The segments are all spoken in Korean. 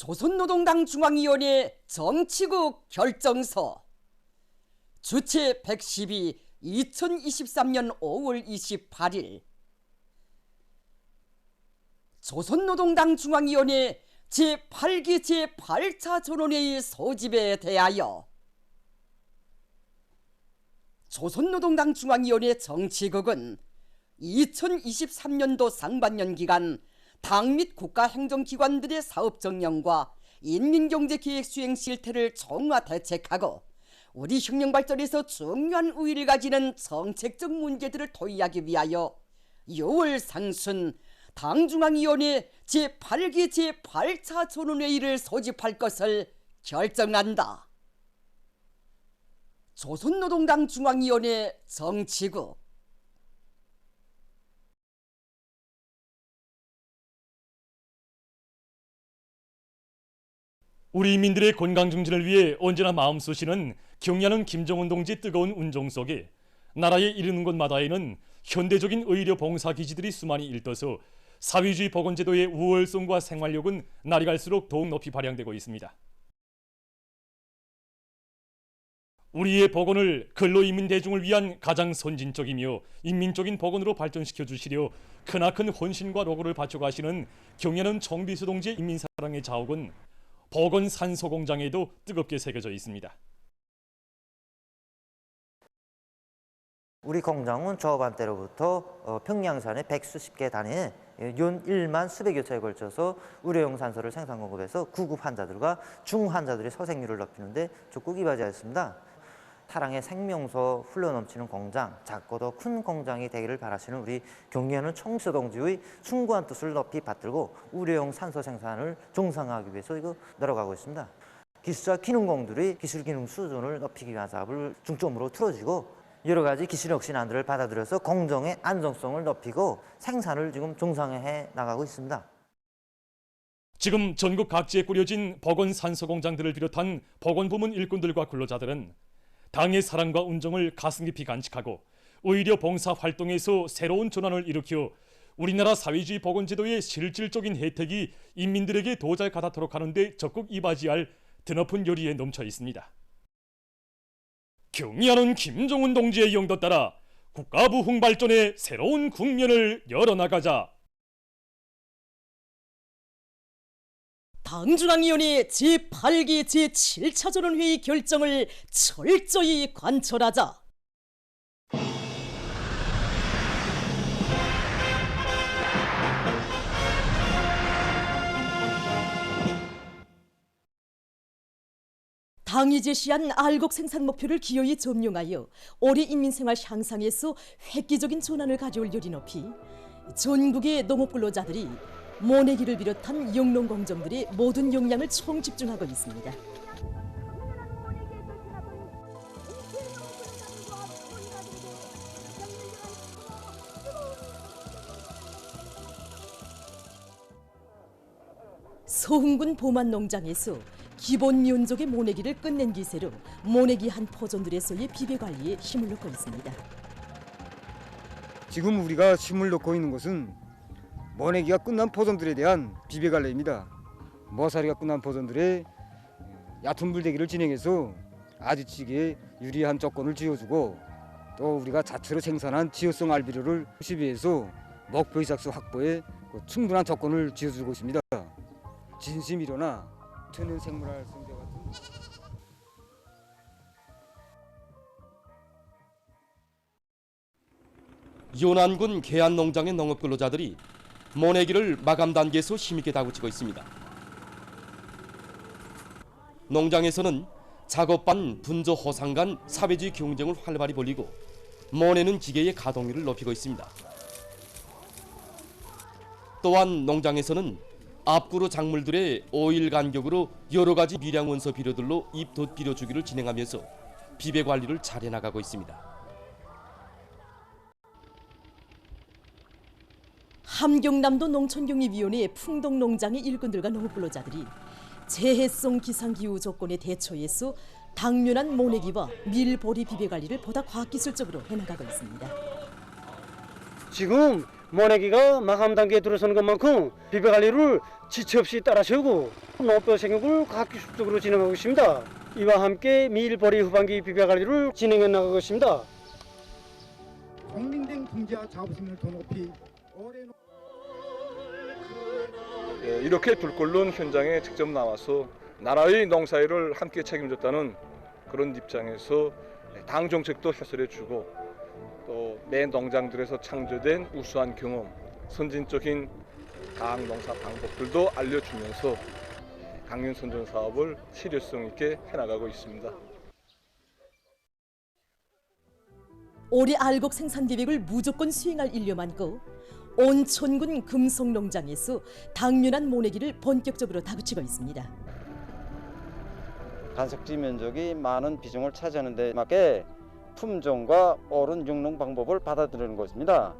조선노동당 중앙위원회 정치국 결정서 주체 112 2023년 5월 28일 조선노동당 중앙위원회 제8기 제8차 전원회의 소집에 대하여 조선노동당 중앙위원회 정치국은 2023년도 상반년 기간 당 및 국가행정기관들의 사업 정령과 인민경제계획 수행 실태를 종합 대책하고 우리 혁명 발전에서 중요한 우위를 가지는 정책적 문제들을 토의하기 위하여 6월 상순 당중앙위원회 제8기 제8차 전원회의를 소집할 것을 결정한다. 조선노동당 중앙위원회 정치국 우리 인민들의 건강 증진을 위해 언제나 마음 쏘시는 경의하는 김정은 동지의 뜨거운 운정 속에 나라에 이르는 곳마다에는 현대적인 의료 봉사 기지들이 수많이 일떠서 사회주의 보건제도의 우월성과 생활력은 날이 갈수록 더욱 높이 발扬되고 있습니다. 우리의 보건을 근로인민 대중을 위한 가장 선진적이며 인민적인 보건으로 발전시켜 주시려 크나큰 헌신과 노고를 바쳐가시는 경의하는 정비수 동지의 인민사랑의 자욱은 보건 산소 공장에도 뜨겁게 새겨져 있습니다. 우리 공장은 저반 때로부터 평양산의 백수십 개 단위에 연 1만 수백여 차에 걸쳐서 의료용 산소를 생산 공급해서 구급 환자들과 중 환자들의 소생률을 높이는 데 적극 이바지하였습니다. 타랑의 생명소 흘러넘치는 공장, 작고도 큰 공장이 되기를 바라시는 우리 경의하는 총수 동지의 숭고한 뜻을 높이 받들고 의료용 산소 생산을 정상화하기 위해서 노력하고 있습니다. 기술자 기능공들의 기술 기능 수준을 높이기 위한 사업을 중점으로 틀어지고 여러 가지 기술 혁신안들을 받아들여서 공정의 안정성을 높이고 생산을 지금 정상화해 나가고 있습니다. 지금 전국 각지에 꾸려진 보건 산소 공장들을 비롯한 보건 부문 일꾼들과 근로자들은 당의 사랑과 운정을 가슴 깊이 간직하고 의료 봉사 활동에서 새로운 전환을 일으켜 우리나라 사회주의 보건제도의 실질적인 혜택이 인민들에게 더 잘 가닿도록 하는 데 적극 이바지할 드높은 열의에 넘쳐 있습니다. 경의하는 김정은 동지의 영도 따라 국가 부흥 발전의 새로운 국면을 열어나가자. 당중앙위원회 제8기 제7차 전원회의 결정을 철저히 관철하자. 당이 제시한 알곡 생산 목표를 기어이 점령하여 올해 인민생활 향상에서 획기적인 전환을 가져올 열이 높이 전국의 농업 근로자들이 모내기를 비롯한 영농공정들의 모든 역량을 총집중하고 있습니다. 서흥군 보만농장에서 기본 면적의 모내기를 끝낸 기세로 모내기 한 포존들에서의 비배 관리에 힘을 넣고 있습니다. 지금 우리가 힘을 넣고 있는 것은 모내기가 끝난 포존들에 대한 비배 관리입니다. 모사리가 끝난 포존들의 얕은 물대기를 진행해서 아지치기에 유리한 조건을 지어주고 또 우리가 자체로 생산한 지효성 알비료를 시비해서 목표 이삭수 확보에 충분한 조건을 지어주고 있습니다. 진심이로나 천연 생물알 성제 같은 연안군 계안농장의 농업근로자들이 모내기를 마감 단계에서 힘있게 다구치고 있습니다. 농장에서는 작업반 분조 호상 간 사회주의 경쟁을 활발히 벌이고 모내는 기계의 가동률을 높이고 있습니다. 또한 농장에서는 앞구로 작물들의 5일 간격으로 여러 가지 미량 원소 비료들로 잎덧 비료 주기를 진행하면서 비배 관리를 잘 해나가고 있습니다. 함경남도 농촌경리위원회 풍동농장의 일꾼들과 농업근로자들이 재해성 기상기후 조건에 대처해서 당면한 모내기와 밀보리 비배 관리를 보다 과학기술적으로 해나가고 있습니다. 지금 모내기가 마감 단계에 들어서는 것만큼 비배 관리를 지체 없이 따라 세우고 농업도 생육을 과학기술적으로 진행하고 있습니다. 이와 함께 밀보리 후반기 비배 관리를 진행해 나가고 있습니다. 공민된 경제와 자부심을 더 높이 이렇게 둘꼴론 현장에 직접 나와서 나라의 농사일을 함께 책임졌다는 그런 입장에서 당 정책도 해설해주고 또 매 농장들에서 창조된 우수한 경험, 선진적인 당 농사 방법들도 알려주면서 강연 선전 사업을 실효성 있게 해나가고 있습니다. 올해 알곡 생산 계획을 무조건 수행할 일려 많고 온천군 금속농장에서 당면한 모내기를 본격적으로 다그치고 있습니다. 간석지 면적이 많은 비중을 차지하는 데 맞게 품종과 옳은 육농 방법을 받아들이는 것입니다.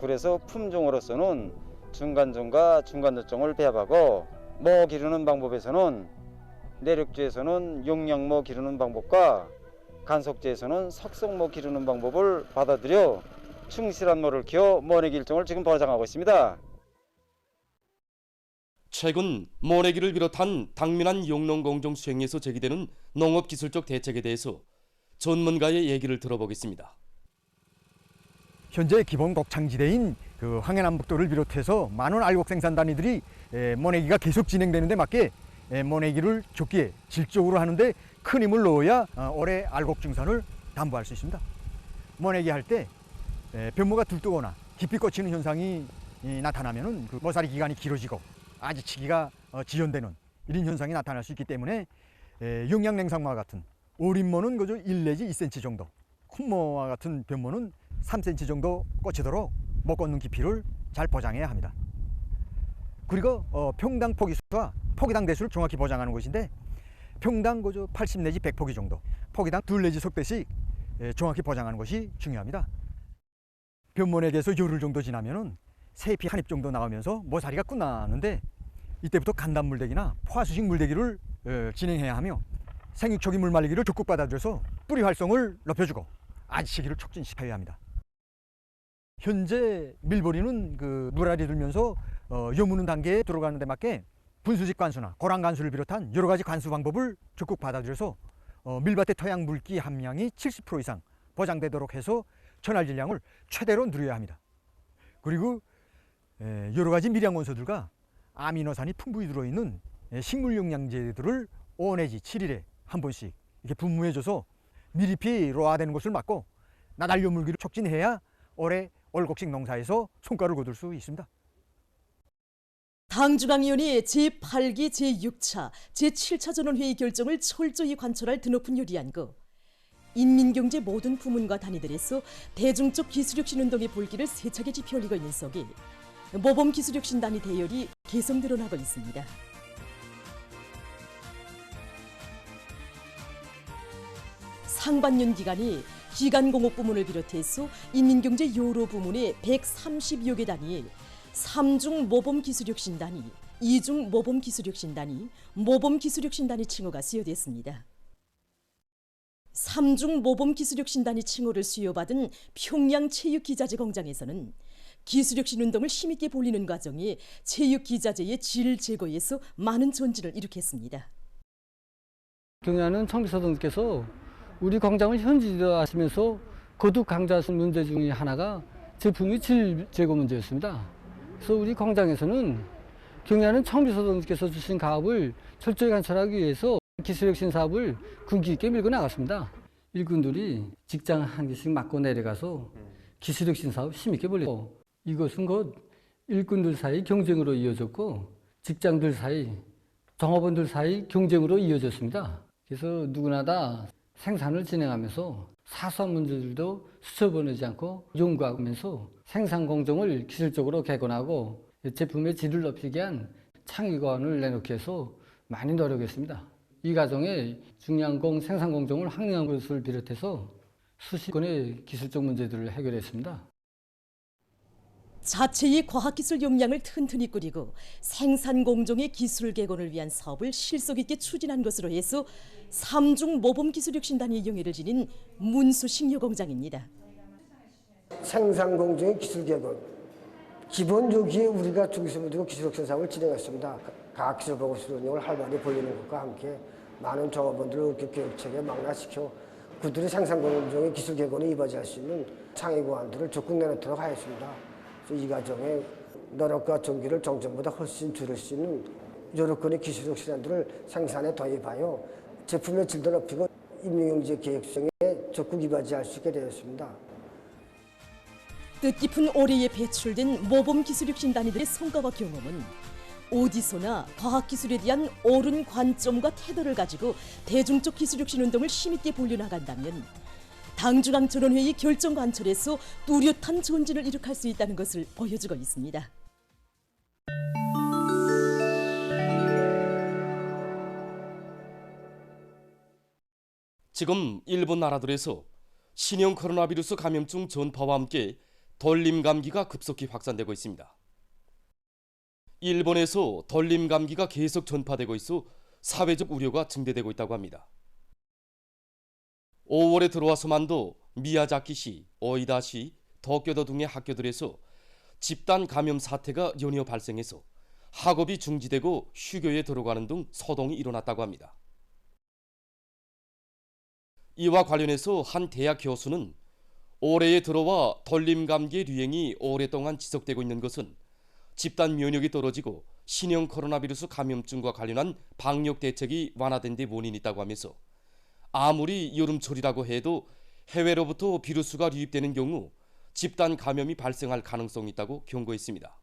그래서 품종으로서는 중간종과 중간저종을 배합하고 모 기르는 방법에서는 내륙지에서는 용량모 기르는 방법과 간석지에서는 석성모 기르는 방법을 받아들여 충실한 모를 키워 모내기 일종을 지금 보장하고 있습니다. 최근 모내기를 비롯한 당면한 용농공정 수행에서 제기되는 농업기술적 대책에 대해서 전문가의 얘기를 들어보겠습니다. 현재 기본 곡창지대인 황해남북도를 비롯해서 많은 알곡 생산 단위들이 모내기가 계속 진행되는 데 맞게 모내기를 좁게 질적으로 하는데 큰 힘을 넣어야 올해 알곡 증산을 담보할 수 있습니다. 모내기 할 때 변모가 들뜨거나 깊이 꽂히는 현상이 나타나면은 그 머사리 기간이 길어지고 아지치기가 지연되는 이런 현상이 나타날 수 있기 때문에 영양냉상모와 같은 어린모는 그저 1 내지 2cm 정도, 큰 모와 같은 변모는 3cm 정도 꽂히도록 못 꽂는 깊이를 잘 보장해야 합니다. 그리고 평당 포기수와 포기당 대수를 정확히 보장하는 것인데 평당 그저 80 내지 100포기 정도, 포기당 2 내지 석 대씩 정확히 보장하는 것이 중요합니다. 변모내기에서 열흘 정도 지나면은 새잎이 한 잎 정도 나오면서 모사리가 끝나는데 이때부터 간단 물대기나 포화수식 물대기를 진행해야 하며 생육 초기 물 말리기를 적극 받아들여서 뿌리 활성을 높여주고 아지치기를 촉진시켜야 합니다. 현재 밀보리는 물알이 들면서 여무는 단계에 들어가는 데 맞게 분수직 관수나 고랑 관수를 비롯한 여러 가지 관수 방법을 적극 받아들여서 밀밭의 토양 물기 함량이 70% 이상 보장되도록 해서 전할 질량을 최대로 누려야 합니다. 그리고 여러 가지 미량 원소들과 아미노산이 풍부히 들어있는 식물 영양제들을 5 내지 7일에 한 번씩 이렇게 분무해줘서 밀잎이 로화되는 것을 막고 나달려 물기를 촉진해야 올해 올곡식 농사에서 성과를 거둘 수 있습니다. 당중앙위원회 제8기 제6차 제7차 전원회의 결정을 철저히 관철할 드높은 요리한 거 인민경제 모든 부문과 단위들에서 대중적 기술혁신운동의 볼기를 세차게 지펴 올리고 있는 속에 모범기술혁신단위 대열이 계속 늘어나고 있습니다. 상반년 기간에 기간공업 부문을 비롯해서 인민경제 여러 부문의 130여 개 단위에 3중 모범기술혁신단위, 2중 모범기술혁신단위, 모범기술혁신단위 칭호가 수여됐습니다. 3중 모범기술혁신단위 칭호를 수여받은 평양체육기자재 공장에서는 기술혁신운동을 힘있게 벌이는 과정에 체육기자재의 질 제고에서 많은 전진을 이룩했습니다. 경영하는 청비서장님께서 우리 공장을 현지화하시면서 거듭 강조하신 문제 중에 하나가 제품의 질 제고 문제였습니다. 그래서 우리 공장에서는 경영하는 청비서장님께서 주신 가업을 철저히 관철하기 위해서 기술혁신 사업을 군기 있게 밀고 나갔습니다. 일꾼들이 직장 한 개씩 맡고 내려가서 기술혁신 사업 힘있게 벌리고 이것은 곧 일꾼들 사이 경쟁으로 이어졌고 직장들 사이, 종업원들 사이 경쟁으로 이어졌습니다. 그래서 누구나 다 생산을 진행하면서 사소한 문제들도 스쳐보내지 않고 연구하면서 생산 공정을 기술적으로 개선하고 제품의 질을 높이기 위한 창의과언을 내놓기 위해서 많이 노력했습니다. 이 과정에 중량공 생산 공정을 확립한 것을 비롯해서 수십 건의 기술적 문제들을 해결했습니다. 자체의 과학기술 역량을 튼튼히 꾸리고 생산 공정의 기술 개선을 위한 사업을 실속 있게 추진한 것으로 해서 3중 모범기술혁신단위 영예를 지닌 문수식료공장입니다. 생산 공정의 기술 개선, 기본 여기에 우리가 중기술들고 기술혁신 사업을 진행했습니다. 과학기술보고실 운영을 활발히 벌리는 것과 함께 많은 종업원들을 교육체계에 망라시켜 그들의 생산공정의 기술 개선에 이바지할 수 있는 창의 고안들을 적극 내놓도록 하였습니다. 그래서 이 과정에 노력과 정기를 정전보다 훨씬 줄일 수 있는 여러 건의 기술적 실현들을 생산에 도입하여 제품의 질도 높이고 임용경제 계획 수행에 적극 이바지할 수 있게 되었습니다. 뜻깊은 올해에 배출된 모범기술혁신단위들의 성과와 경험은 어디서나 과학기술에 대한 옳은 관점과 태도를 가지고 대중적 기술혁신운동을 힘있게 벌려나간다면 당중앙전원회의 결정관철에서 뚜렷한 전진을 이룩할 수 있다는 것을 보여주고 있습니다. 지금 일본 나라들에서 신형 코로나 바이러스 감염증 전파와 함께 덜림 감기가 급속히 확산되고 있습니다. 일본에서 덜림 감기가 계속 전파되고 있어 사회적 우려가 증대되고 있다고 합니다. 5월에 들어와서만도 미야자키시, 오이다시, 도쿄도 등의 학교들에서 집단 감염 사태가 연이어 발생해서 학업이 중지되고 휴교에 들어가는 등 소동이 일어났다고 합니다. 이와 관련해서 한 대학 교수는 올해에 들어와 덜림 감기의 유행이 오랫동안 지속되고 있는 것은 집단 면역이 떨어지고 신형 코로나 바이러스 감염증과 관련한 방역 대책이 완화된 데 원인이 있다고 하면서 아무리 여름철이라고 해도 해외로부터 비루스가 유입되는 경우 집단 감염이 발생할 가능성이 있다고 경고했습니다.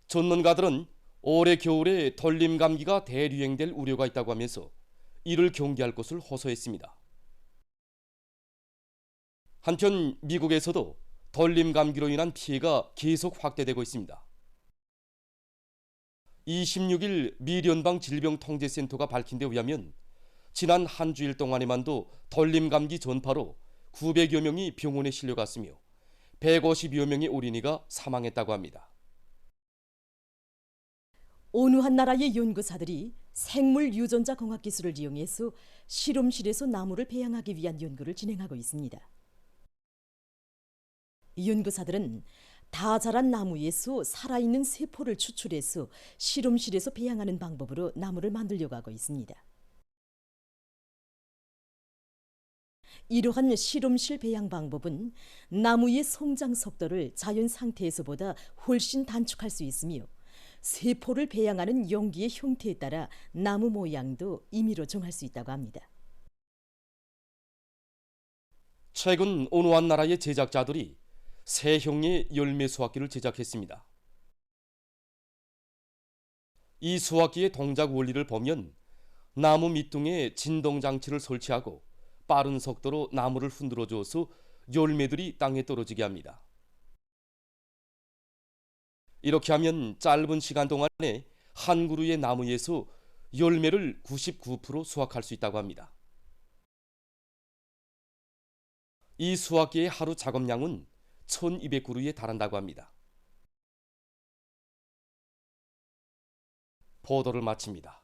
전문가들은 올해 겨울에 덜림 감기가 대유행될 우려가 있다고 하면서 이를 경계할 것을 호소했습니다. 한편 미국에서도 덜림 감기로 인한 피해가 계속 확대되고 있습니다. 26일 미 연방 질병통제센터가 밝힌 데 의하면 지난 한 주일 동안에만도 덜림 감기 전파로 900여 명이 병원에 실려갔으며 150여 명의 어린이가 사망했다고 합니다. 어느 한 나라의 연구사들이 생물 유전자 공학 기술을 이용해서 실험실에서 나무를 배양하기 위한 연구를 진행하고 있습니다. 이 연구사들은 다 자란 나무에서 살아있는 세포를 추출해서 실험실에서 배양하는 방법으로 나무를 만들려고 하고 있습니다. 이러한 실험실 배양 방법은 나무의 성장 속도를 자연 상태에서보다 훨씬 단축할 수 있으며 세포를 배양하는 용기의 형태에 따라 나무 모양도 임의로 정할 수 있다고 합니다. 최근 어느 한 나라의 제작자들이 새 형의 열매 수확기를 제작했습니다. 이 수확기의 동작 원리를 보면 나무 밑둥에 진동장치를 설치하고 빠른 속도로 나무를 흔들어 줘서 열매들이 땅에 떨어지게 합니다. 이렇게 하면 짧은 시간 동안에 한 그루의 나무에서 열매를 99% 수확할 수 있다고 합니다. 이 수확기의 하루 작업량은 1200그루에 달한다고 합니다. 보도를 마칩니다.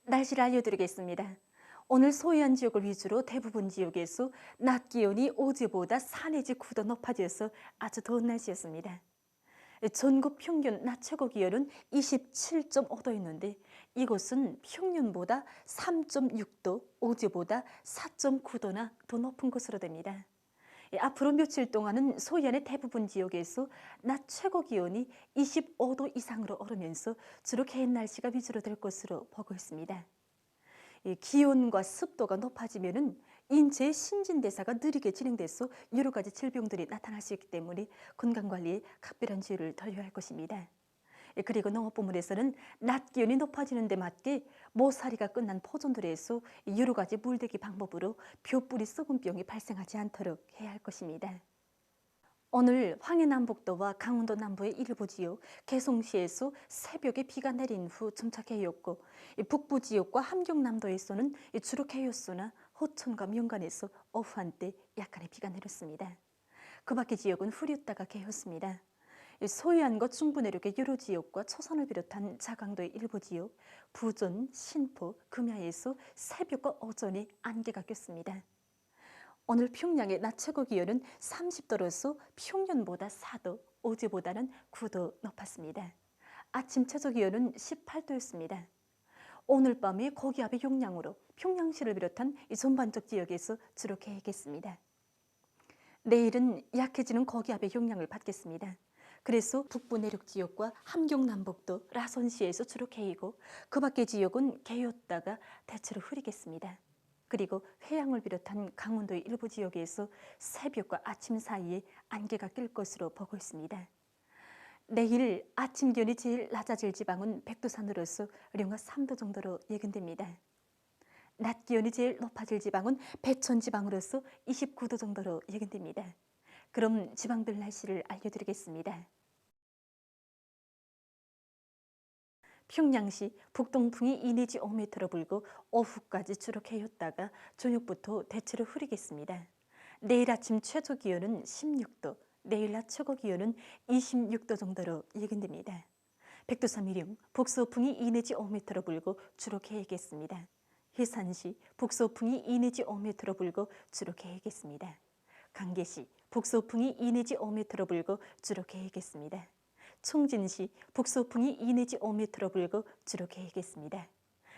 날씨를 알려드리겠습니다. 오늘 소요한 지역을 위주로 대부분 지역에서 낮 기온이 어제보다 4 내지 9도 높아져서 아주 더운 날씨였습니다. 전국 평균 낮 최고 기온은 27.5도였는데 이곳은 평년보다 3.6도, 어제보다 4.9도나 더 높은 것으로 됩니다. 앞으로 며칠 동안은 소연의 대부분 지역에서 낮 최고 기온이 25도 이상으로 오르면서 주로 개인 날씨가 위주로 될 것으로 보고 있습니다. 기온과 습도가 높아지면은 인체의 신진대사가 느리게 진행돼서 여러 가지 질병들이 나타날 수 있기 때문에 건강관리에 각별한 주의를 더해야 할 것입니다. 그리고 농업부문에서는 낮 기온이 높아지는 데 맞게 모사리가 끝난 포존들에서 여러 가지 물대기 방법으로 벼뿌리 썩은병이 발생하지 않도록 해야 할 것입니다. 오늘 황해남북도와 강원도 남부의 일부 지역, 개송시에서 새벽에 비가 내린 후 점차 개였고 북부 지역과 함경남도에서는 주로 개였으나 호천과 명간에서 오후 한때 약간의 비가 내렸습니다. 그 밖의 지역은 흐렸다가 개었습니다. 소해안과 중부 내륙의 여러 지역과 초선을 비롯한 자강도의 일부 지역, 부전, 신포, 금야에서 새벽과 오전에 안개가 꼈습니다. 오늘 평양의 낮 최고 기온은 30도로서 평년보다 4도, 어제보다는 9도 높았습니다. 아침 최저 기온은 18도였습니다. 오늘 밤에 고기압의 영향으로 평양시를 비롯한 이 전반적 지역에서 주로 개겠습니다. 내일은 약해지는 고기압의 영향을 받겠습니다. 그래서 북부 내륙 지역과 함경 남북도 라선시에서 주로 개이고 그 밖의 지역은 개였다가 대체로 흐리겠습니다. 그리고 해양을 비롯한 강원도의 일부 지역에서 새벽과 아침 사이에 안개가 낄 것으로 보고 있습니다. 내일 아침 기온이 제일 낮아질 지방은 백두산으로서 영하 3도 정도로 예견됩니다. 낮 기온이 제일 높아질 지방은 배천 지방으로서 29도 정도로 예견됩니다. 그럼 지방별 날씨를 알려드리겠습니다. 평양시 북동풍이 2 내지 5m로 불고 오후까지 주로 개였다가 저녁부터 대체로 흐리겠습니다. 내일 아침 최저 기온은 16도, 내일 낮 최고 기온은 26도 정도로 예견됩니다. 백두산 위령 북서풍이 2 내지 5m로 불고 주로 개겠습니다. 해산시 북서풍이 2 내지 5m로 불고 주로 개겠습니다. 강계시 북서풍이 2 내지 5m로 불고 주로 개겠습니다. 총진시 북서풍이 2 내지 5m로 불고 주로 개겠습니다.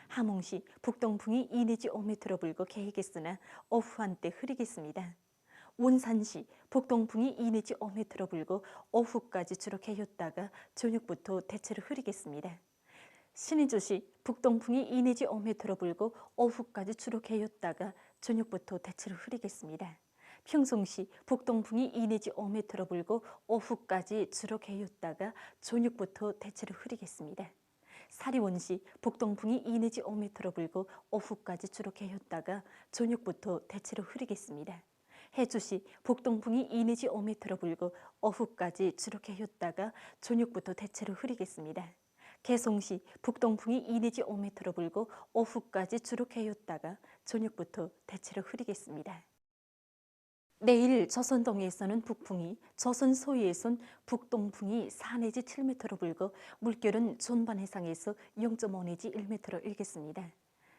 함흥시 북동풍이 2 내지 5m로 불고 개겠으나 오후 한때 흐리겠습니다. 원산시 북동풍이 2 내지 5m로 불고 오후까지 주로 개였다가 저녁부터 대체로 흐리겠습니다. 신의주시 북동풍이 2 내지 5m로 불고 오후까지 주로 개였다가 저녁부터 대체로 흐리겠습니다. 평송시 북동풍이 2 내지 5m로 불고 오후까지 주로 개였다가 저녁부터 대체로 흐리겠습니다. 사리원시 북동풍이 2 내지 5m로 불고 오후까지 주로 개였다가 저녁부터 대체로 흐리겠습니다. 해주시 북동풍이 2 내지 5m로 불고 오후까지 주로 개였다가 저녁부터 대체로 흐리겠습니다. 개송시 북동풍이 2 내지 5m로 불고 오후까지 주로 개였다가 저녁부터 대체로 흐리겠습니다. 내일 조선동해에서는 북풍이, 조선 소위에선 북동풍이 4 내지 7m로 불고 물결은 존반 해상에서 0.5 내지 1m로 일겠습니다.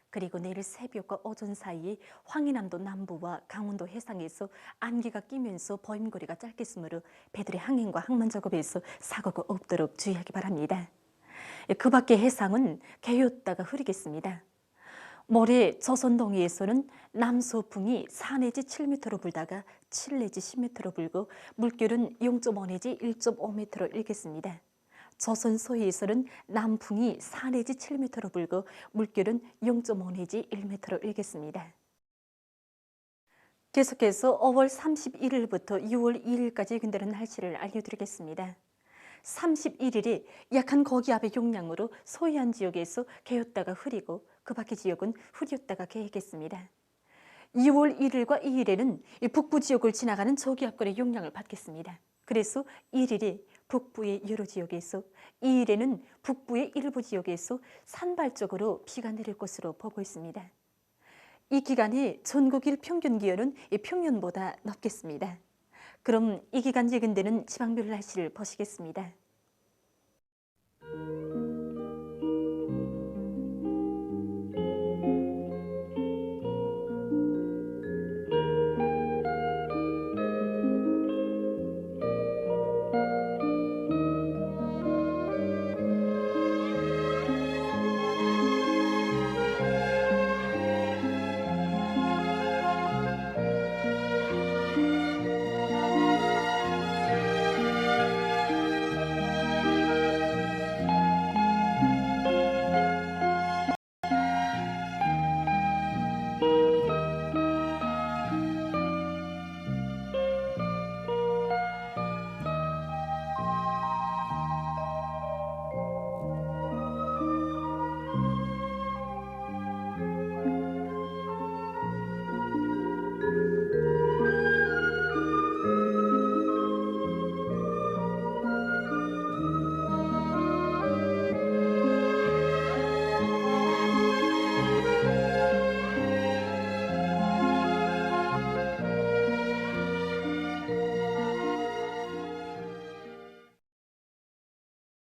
그리고 내일 새벽과 오전 사이에 황해남도 남부와 강원도 해상에서 안개가 끼면서 보임거리가 짧겠으므로 배들의 항행과 항만 작업에서 사고가 없도록 주의하기 바랍니다. 그 밖의 해상은 개였다가 흐리겠습니다. 모레 조선동해에서는 남서풍이 4 내지 7m로 불다가 7 내지 10m로 불고 물결은 0.5 내지 1.5m로 일겠습니다. 조선 서해에서는 남풍이 4 내지 7m로 불고 물결은 0.5 내지 1m로 일겠습니다. 계속해서 5월 31일부터 6월 2일까지 예견되는 날씨를 알려드리겠습니다. 31일에 약한 고기압의 영향으로 소해안 지역에서 개였다가 흐리고 그 밖의 지역은 흐렸다가 개겠습니다. 2월 1일과 2일에는 북부 지역을 지나가는 저기압권의 영향을 받겠습니다. 그래서 1일에 북부의 여러 지역에서 2일에는 북부의 일부 지역에서 산발적으로 비가 내릴 것으로 보고 있습니다. 이 기간에 전국 일 평균 기온은 평년보다 높겠습니다. 그럼 이 기간 예견되는 지방별 날씨를 보시겠습니다.